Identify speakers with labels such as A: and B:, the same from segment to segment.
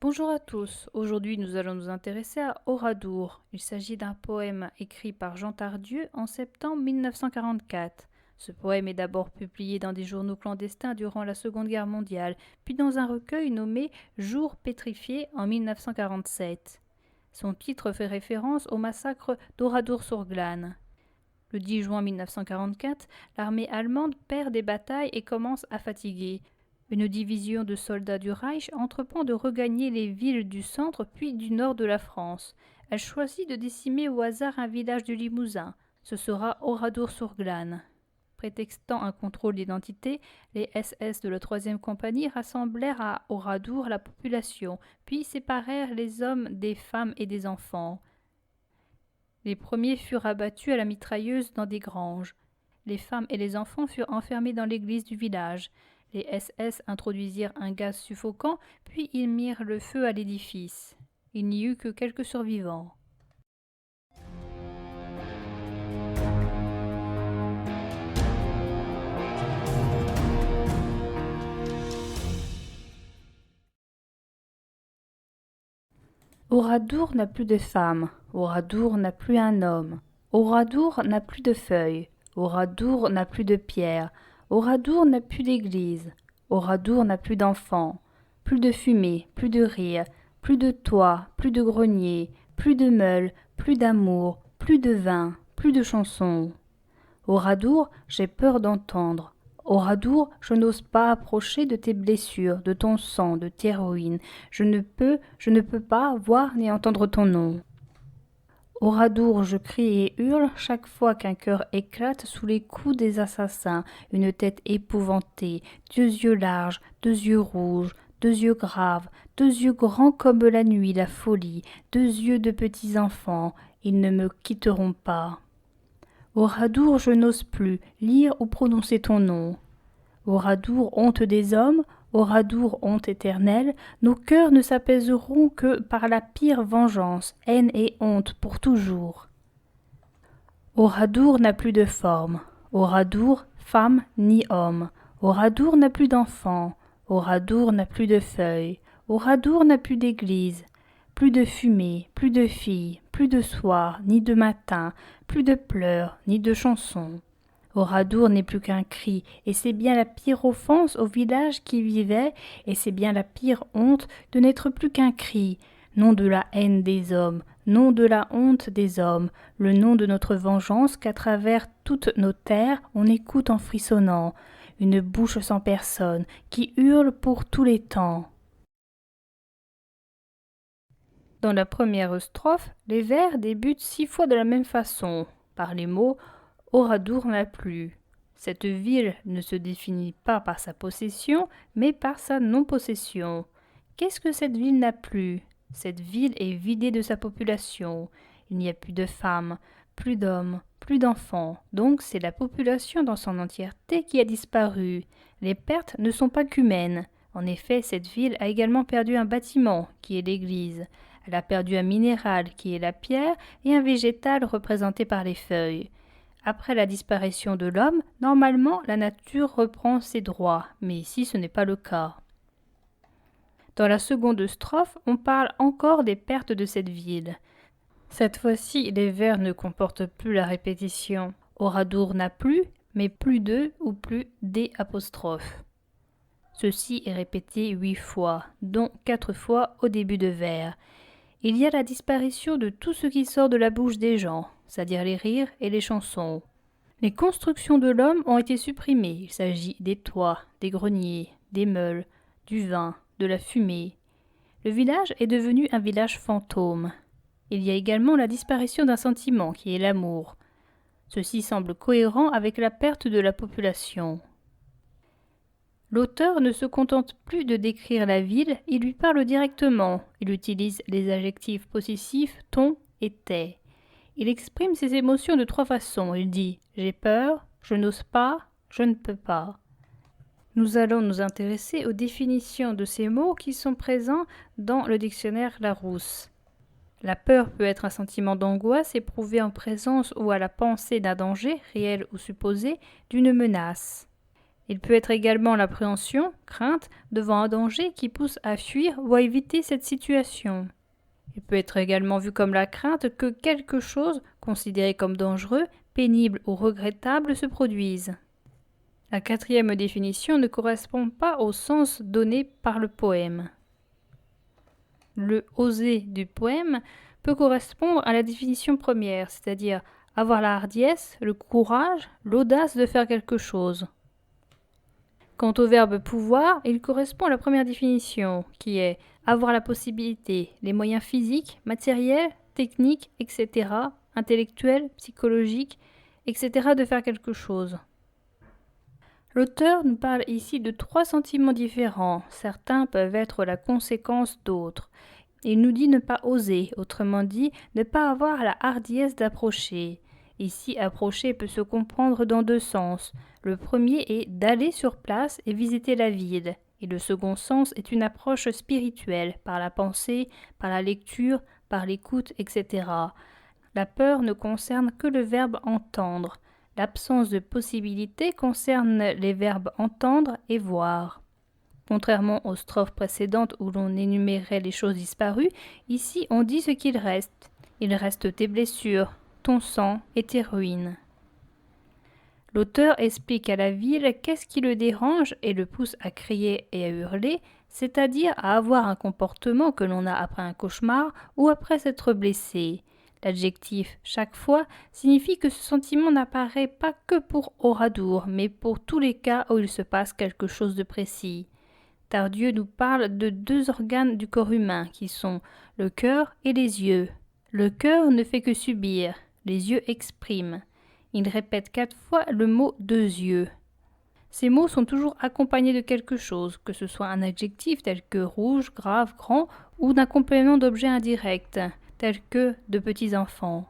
A: Bonjour à tous, aujourd'hui nous allons nous intéresser à Oradour. Il s'agit d'un poème écrit par Jean Tardieu en septembre 1944. Ce poème est d'abord publié dans des journaux clandestins durant la Seconde Guerre mondiale, puis dans un recueil nommé Jours pétrifiés en 1947. Son titre fait référence au massacre d'Oradour-sur-Glane. Le 10 juin 1944, l'armée allemande perd des batailles et commence à fatiguer. Une division de soldats du Reich entreprend de regagner les villes du centre puis du nord de la France. Elle choisit de décimer au hasard un village du Limousin. Ce sera Oradour-sur-Glane. Prétextant un contrôle d'identité, les SS de la 3e compagnie rassemblèrent à Oradour la population, puis séparèrent les hommes des femmes et des enfants. Les premiers furent abattus à la mitrailleuse dans des granges. Les femmes et les enfants furent enfermés dans l'église du village. Les SS introduisirent un gaz suffocant, puis ils mirent le feu à l'édifice. Il n'y eut que quelques survivants. Oradour n'a plus de femme, Oradour n'a plus un homme, Oradour n'a plus de feuilles, Oradour n'a plus de pierres, Oradour n'a plus d'église, Oradour n'a plus d'enfants, plus de fumée, plus de rire, plus de toit, plus de grenier, plus de meules, plus d'amour, plus de vin, plus de chansons. Oradour, j'ai peur d'entendre. Oradour, je n'ose pas approcher de tes blessures, de ton sang, de tes ruines. Je ne peux pas voir ni entendre ton nom. Oradour, je crie et hurle chaque fois qu'un cœur éclate sous les coups des assassins, une tête épouvantée, deux yeux larges, deux yeux rouges, deux yeux graves, deux yeux grands comme la nuit, la folie, deux yeux de petits enfants. Ils ne me quitteront pas. Oradour, je n'ose plus lire ou prononcer ton nom. Oradour, honte des hommes, Oradour, honte éternelle, nos cœurs ne s'apaiseront que par la pire vengeance, haine et honte pour toujours. Oradour n'a plus de forme, Oradour, femme ni homme, Oradour n'a plus d'enfants, Oradour n'a plus de feuilles, Oradour n'a plus d'église, plus de fumée, plus de filles, plus de soir, ni de matin, plus de pleurs, ni de chansons. Oradour n'est plus qu'un cri, et c'est bien la pire offense au village qui vivait, et c'est bien la pire honte de n'être plus qu'un cri, nom de la haine des hommes, nom de la honte des hommes, le nom de notre vengeance qu'à travers toutes nos terres on écoute en frissonnant, une bouche sans personne qui hurle pour tous les temps. Dans la première strophe, les vers débutent 6 fois de la même façon, par les mots « Oradour n'a plus ». Cette ville ne se définit pas par sa possession, mais par sa non-possession. Qu'est-ce que cette ville n'a plus? Cette ville est vidée de sa population. Il n'y a plus de femmes, plus d'hommes, plus d'enfants. Donc c'est la population dans son entièreté qui a disparu. Les pertes ne sont pas qu'humaines. En effet, cette ville a également perdu un bâtiment, qui est l'église. Elle a perdu un minéral, qui est la pierre, et un végétal représenté par les feuilles. Après la disparition de l'homme, normalement, la nature reprend ses droits, mais ici ce n'est pas le cas. Dans la seconde strophe, on parle encore des pertes de cette ville. Cette fois-ci, les vers ne comportent plus la répétition. Oradour n'a plus, mais plus de ou plus des apostrophes. Ceci est répété 8 fois, dont 4 fois au début de vers. Il y a la disparition de tout ce qui sort de la bouche des gens, c'est-à-dire les rires et les chansons. Les constructions de l'homme ont été supprimées. Il s'agit des toits, des greniers, des meules, du vin, de la fumée. Le village est devenu un village fantôme. Il y a également la disparition d'un sentiment qui est l'amour. Ceci semble cohérent avec la perte de la population. L'auteur ne se contente plus de décrire la ville, il lui parle directement. Il utilise les adjectifs possessifs ton et tes. Il exprime ses émotions de 3 façons. Il dit « j'ai peur »,« je n'ose pas »,« je ne peux pas ». Nous allons nous intéresser aux définitions de ces mots qui sont présents dans le dictionnaire Larousse. La peur peut être un sentiment d'angoisse éprouvé en présence ou à la pensée d'un danger, réel ou supposé, d'une menace. Il peut être également l'appréhension, crainte, devant un danger qui pousse à fuir ou à éviter cette situation. Il peut être également vu comme la crainte que quelque chose, considéré comme dangereux, pénible ou regrettable, se produise. La quatrième définition ne correspond pas au sens donné par le poème. Le « oser » du poème peut correspondre à la définition première, c'est-à-dire avoir la hardiesse, le courage, l'audace de faire quelque chose. Quant au verbe pouvoir, il correspond à la première définition, qui est avoir la possibilité, les moyens physiques, matériels, techniques, etc., intellectuels, psychologiques, etc., de faire quelque chose. L'auteur nous parle ici de 3 sentiments différents. Certains peuvent être la conséquence d'autres. Il nous dit ne pas oser, autrement dit, ne pas avoir la hardiesse d'approcher. Ici, approcher peut se comprendre dans 2 sens. Le premier est d'aller sur place et visiter la ville. Et le second sens est une approche spirituelle, par la pensée, par la lecture, par l'écoute, etc. La peur ne concerne que le verbe entendre. L'absence de possibilité concerne les verbes entendre et voir. Contrairement aux strophes précédentes où l'on énumérait les choses disparues, ici on dit ce qu'il reste. Il reste tes blessures, ton sang et tes ruines. L'auteur explique à la ville qu'est-ce qui le dérange et le pousse à crier et à hurler, c'est-à-dire à avoir un comportement que l'on a après un cauchemar ou après s'être blessé. L'adjectif « chaque fois » signifie que ce sentiment n'apparaît pas que pour Oradour, mais pour tous les cas où il se passe quelque chose de précis. Tardieu nous parle de 2 organes du corps humain qui sont le cœur et les yeux. Le cœur ne fait que subir, les yeux expriment. Il répète 4 fois le mot 2 yeux. Ces mots sont toujours accompagnés de quelque chose, que ce soit un adjectif tel que rouge, grave, grand, ou d'un complément d'objet indirect, tel que de petits enfants.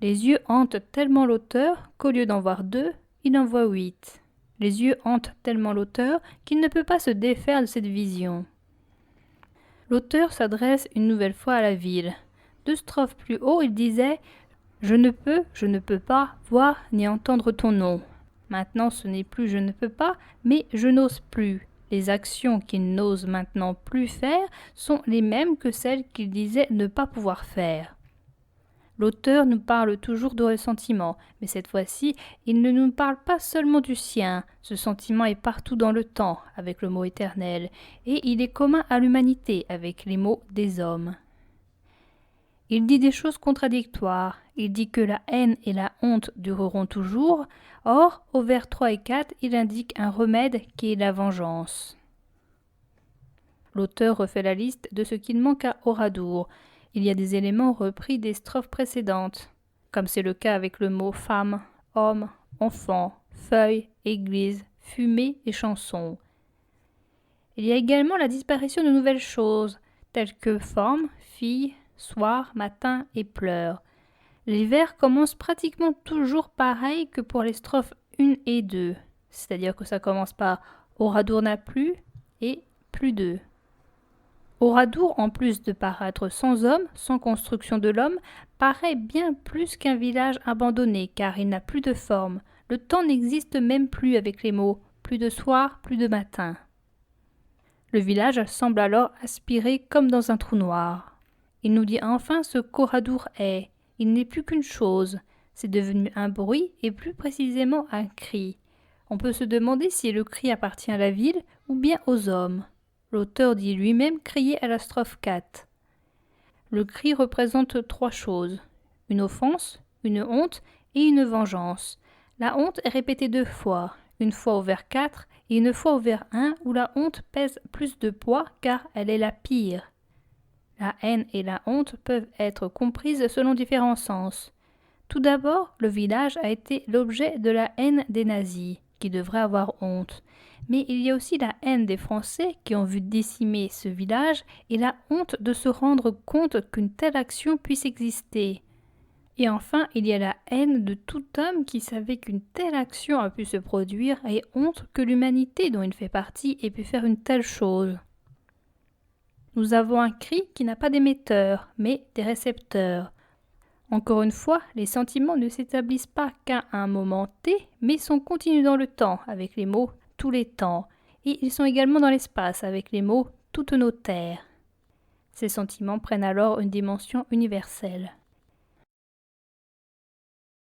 A: Les yeux hantent tellement l'auteur qu'au lieu d'en voir 2, il en voit 8. Les yeux hantent tellement l'auteur qu'il ne peut pas se défaire de cette vision. L'auteur s'adresse une nouvelle fois à la ville. 2 strophes plus haut, il disait « je ne peux pas voir ni entendre ton nom ». Maintenant, ce n'est plus « je ne peux pas », mais « je n'ose plus ». Les actions qu'il n'ose maintenant plus faire sont les mêmes que celles qu'il disait ne pas pouvoir faire. L'auteur nous parle toujours de ressentiment, mais cette fois-ci, il ne nous parle pas seulement du sien. Ce sentiment est partout dans le temps, avec le mot éternel, et il est commun à l'humanité, avec les mots des hommes. Il dit des choses contradictoires. Il dit que la haine et la honte dureront toujours. Or, au vers 3 et 4, il indique un remède qui est la vengeance. L'auteur refait la liste de ce qu'il manque à Oradour. Il y a des éléments repris des strophes précédentes, comme c'est le cas avec le mot femme, homme, enfant, feuille, église, fumée et chanson. Il y a également la disparition de nouvelles choses, telles que forme, fille, soir, matin et pleurs. Les vers commencent pratiquement toujours pareil que pour les strophes 1 et 2, c'est-à-dire que ça commence par « Oradour n'a plus » et « plus d'eux ». Oradour, en plus de paraître sans homme, sans construction de l'homme, paraît bien plus qu'un village abandonné, car il n'a plus de forme. Le temps n'existe même plus avec les mots « plus de soir, plus de matin ». Le village semble alors aspirer comme dans un trou noir. Il nous dit enfin ce qu'Oradour est. Il n'est plus qu'une chose. C'est devenu un bruit et plus précisément un cri. On peut se demander si le cri appartient à la ville ou bien aux hommes. L'auteur dit lui-même crier à la strophe 4. Le cri représente 3 choses. Une offense, une honte et une vengeance. La honte est répétée 2 fois. Une fois au vers 4 et une fois au vers 1 où la honte pèse plus de poids car elle est la pire. La haine et la honte peuvent être comprises selon différents sens. Tout d'abord, le village a été l'objet de la haine des nazis, qui devraient avoir honte. Mais il y a aussi la haine des Français qui ont vu décimer ce village et la honte de se rendre compte qu'une telle action puisse exister. Et enfin, il y a la haine de tout homme qui savait qu'une telle action a pu se produire et honte que l'humanité dont il fait partie ait pu faire une telle chose. Nous avons un cri qui n'a pas d'émetteur, mais des récepteurs. Encore une fois, les sentiments ne s'établissent pas qu'à un moment T, mais sont continus dans le temps avec les mots tous les temps, et ils sont également dans l'espace avec les mots toutes nos terres. Ces sentiments prennent alors une dimension universelle.